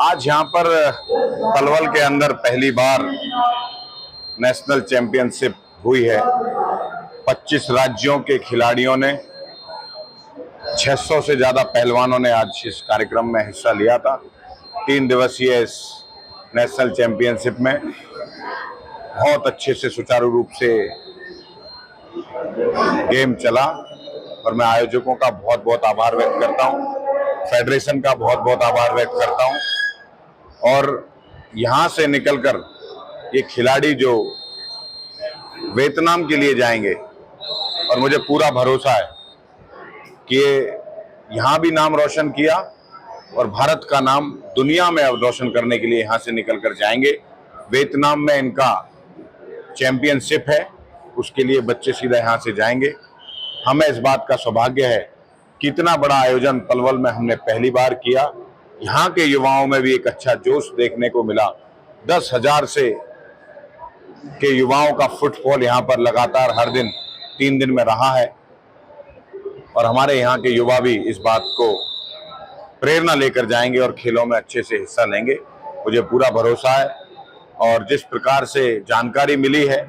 आज यहाँ पर पलवल के अंदर पहली बार नेशनल चैंपियनशिप हुई है। 25 राज्यों के खिलाड़ियों ने, 600 से ज़्यादा पहलवानों ने आज इस कार्यक्रम में हिस्सा लिया था। 3 दिवसीय इस नेशनल चैंपियनशिप में बहुत अच्छे से सुचारू रूप से गेम चला और मैं आयोजकों का बहुत बहुत आभार व्यक्त करता हूँ, फेडरेशन का बहुत बहुत आभार व्यक्त करता हूँ। और यहाँ से निकलकर ये खिलाड़ी जो वियतनाम के लिए जाएंगे, और मुझे पूरा भरोसा है कि ये यहाँ भी नाम रोशन किया और भारत का नाम दुनिया में अब रोशन करने के लिए यहाँ से निकलकर जाएंगे। वियतनाम में इनका चैंपियनशिप है, उसके लिए बच्चे सीधा यहाँ से जाएंगे। हमें इस बात का सौभाग्य है कि इतना बड़ा आयोजन पलवल में हमने पहली बार किया। यहाँ के युवाओं में भी एक अच्छा जोश देखने को मिला। 10,000 से के युवाओं का फुटफॉल यहाँ पर लगातार हर दिन 3 दिन में रहा है और हमारे यहाँ के युवा भी इस बात को प्रेरणा लेकर जाएंगे और खेलों में अच्छे से हिस्सा लेंगे, मुझे पूरा भरोसा है। और जिस प्रकार से जानकारी मिली है,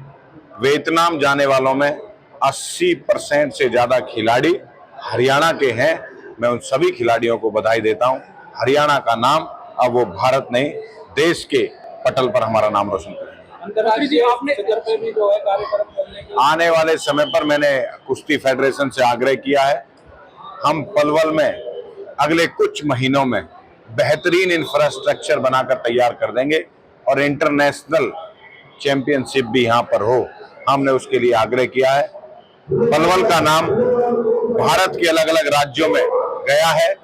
वियतनाम जाने वालों में 80% से ज़्यादा खिलाड़ी हरियाणा के हैं। मैं उन सभी खिलाड़ियों को बधाई देता हूं। हरियाणा का नाम अब वो भारत नहीं, देश के पटल पर हमारा नाम रोशन करेंगे। आने वाले समय पर मैंने कुश्ती फेडरेशन से आग्रह किया है, हम पलवल में अगले कुछ महीनों में बेहतरीन इंफ्रास्ट्रक्चर बनाकर तैयार कर देंगे और इंटरनेशनल चैंपियनशिप भी यहाँ पर हो, हमने उसके लिए आग्रह किया है। पलवल का नाम भारत के अलग अलग राज्यों में गया है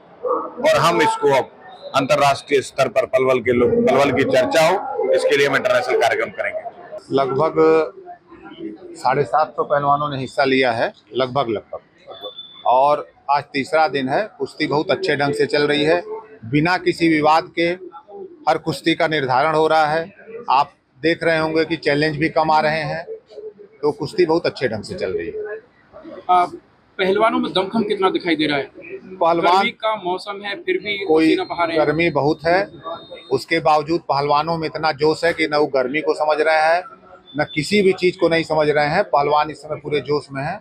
और हम इसको अब अंतर्राष्ट्रीय स्तर पर पलवल की चर्चा हो, इसके लिए हम इंटरनेशनल कार्यक्रम करेंगे। लगभग 750 पहलवानों ने हिस्सा लिया है, लगभग और आज तीसरा दिन है। कुश्ती बहुत अच्छे ढंग से चल रही है, बिना किसी विवाद के हर कुश्ती का निर्धारण हो रहा है। आप देख रहे होंगे कि चैलेंज भी कम आ रहे हैं, तो कुश्ती बहुत अच्छे ढंग से चल रही है। पहलवानों में दमखम कितना दिखाई दे रहा है? पहलवान गर्मी का मौसम है, फिर भी कोई गर्मी बहुत है, उसके बावजूद पहलवानों में इतना जोश है कि न वो गर्मी को समझ रहे हैं, न किसी भी चीज़ को नहीं समझ रहे हैं। पहलवान इस समय पूरे जोश में है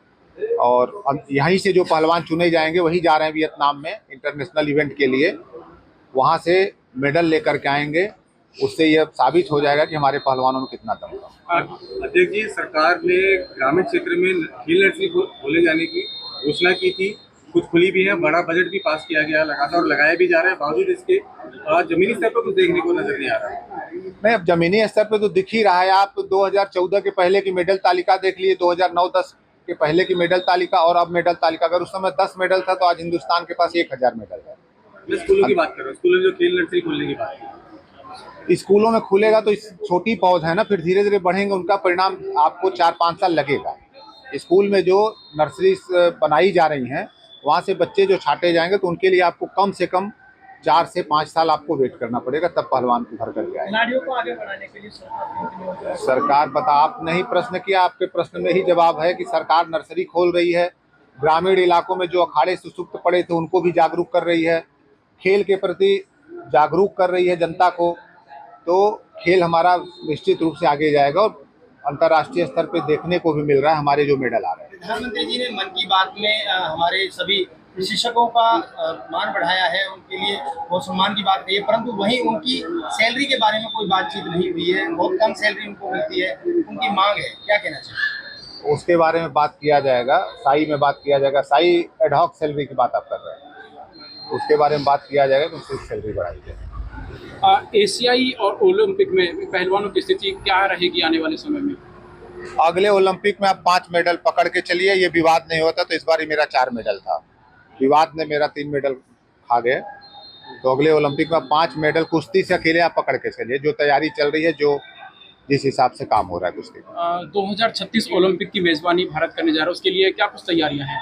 और यहीं से जो पहलवान चुने जाएंगे वही जा रहे हैं वियतनाम में इंटरनेशनल इवेंट के लिए। वहाँ से मेडल लेकर के आएंगे, उससे यह साबित हो जाएगा कि हमारे पहलवानों में कितना दम है। अध्यक्ष जी, सरकार ने ग्रामीण क्षेत्र में खेल नर्सरी खोले जाने की घोषणा की थी, कुछ खुली भी है, बड़ा बजट भी पास किया गया, लगातार लगाया भी जा रहा है, बावजूद इसके जमीनी स्तर पर कुछ देखने को नजर नहीं आ रहा है। नहीं, अब जमीनी स्तर पे तो दिख ही रहा है। आप 2014 के पहले की मेडल तालिका देख लिए, 2009-10 के पहले की मेडल तालिका और अब मेडल तालिका। अगर उस समय 10 मेडल था तो आज हिंदुस्तान के पास 1000 मेडल है। मैं स्कूलों की बात कर रहा हूँ, स्कूलों में जो खेल नर्सरी खोलने की बात है, स्कूलों में खुलेगा तो इस छोटी पौध है ना, फिर धीरे धीरे बढ़ेंगे, उनका परिणाम आपको 4-5 साल लगेगा। स्कूल में जो नर्सरी बनाई जा रही हैं, वहाँ से बच्चे जो छाटे जाएंगे तो उनके लिए आपको कम से कम 4 से 5 साल आपको वेट करना पड़ेगा, तब पहलवान उभर करके आएंगे। खिलाड़ियों को आगे बढ़ाने के लिए सरकार बता, आपने ही प्रश्न किया, आपके प्रश्न में ही जवाब है कि सरकार नर्सरी खोल रही है। ग्रामीण इलाकों में जो अखाड़े सुसुप्त पड़े थे उनको भी जागरूक कर रही है, खेल के प्रति जागरूक कर रही है जनता को। तो खेल हमारा निश्चित रूप से आगे जाएगा और अंतर्राष्ट्रीय स्तर पे देखने को भी मिल रहा है हमारे जो मेडल आ रहे हैं। प्रधानमंत्री जी ने मन की बात में हमारे सभी प्रशिक्षकों का मान बढ़ाया है, उनके लिए बहुत सम्मान की बात कही है, परंतु वहीं उनकी सैलरी के बारे में कोई बातचीत नहीं हुई है। बहुत कम सैलरी उनको मिलती है, उनकी मांग है, क्या कहना चाहिए? उसके बारे में बात किया जाएगा, साई में बात किया जाएगा। साई एडहॉक सैलरी की बात आप कर रहे हैं, उसके बारे में बात किया जाएगा तो उसकी सैलरी बढ़ाई जाएगी। एशियाई और ओलंपिक में पहलवानों की स्थिति क्या रहेगी आने वाले समय में? अगले ओलंपिक में आप 5 मेडल पकड़ के चलिए, ये विवाद नहीं होता तो इस बार ही मेरा 4 मेडल था, विवाद ने मेरा 3 मेडल खा गए। तो अगले ओलंपिक में 5 मेडल कुश्ती से अकेले आप पकड़ के चलिए, जो तैयारी चल रही है, जो जिस हिसाब से काम हो रहा है कुश्ती में। 2036 ओलंपिक की मेजबानी भारत करने जा रहा है, उसके लिए क्या कुछ तैयारियां हैं?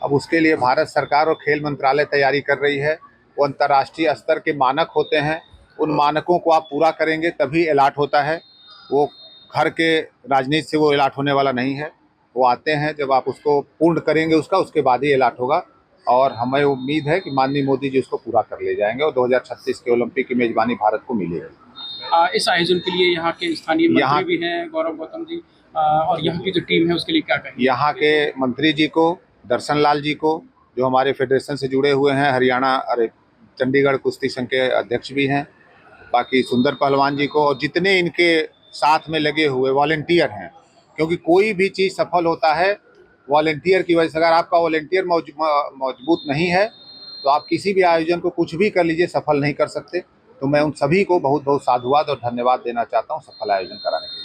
अब उसके लिए भारत सरकार और खेल मंत्रालय तैयारी कर रही है। वो अंतर्राष्ट्रीय स्तर के मानक होते हैं, उन मानकों को आप पूरा करेंगे तभी अलाट होता है। वो घर के राजनीति से वो अलाट होने वाला नहीं है, वो आते हैं जब आप उसको पूर्ण करेंगे उसका, उसके बाद ही अलाट होगा। और हमें उम्मीद है कि माननीय मोदी जी उसको पूरा कर ले जाएंगे और 2036 के ओलंपिक की मेजबानी भारत को मिलेगी। इस आयोजन के लिए यहाँ के स्थानीय यहाँ- मंत्री भी हैं गौरव गौतम जी, और यहाँ की जो टीम है उसके लिए क्या कहेंगे? यहाँ के मंत्री जी को, दर्शन लाल जी को, जो हमारे फेडरेशन से जुड़े हुए हैं, हरियाणा अरे चंडीगढ़ कुश्ती संघ के अध्यक्ष भी हैं, बाकी सुंदर पहलवान जी को, और जितने इनके साथ में लगे हुए वॉलेंटियर हैं, क्योंकि कोई भी चीज़ सफल होता है वॉलेंटियर की वजह से। अगर आपका वॉलेंटियर मजबूत नहीं है तो आप किसी भी आयोजन को कुछ भी कर लीजिए, सफल नहीं कर सकते। तो मैं उन सभी को बहुत बहुत साधुवाद और धन्यवाद देना चाहता हूँ सफल आयोजन कराने के लिए।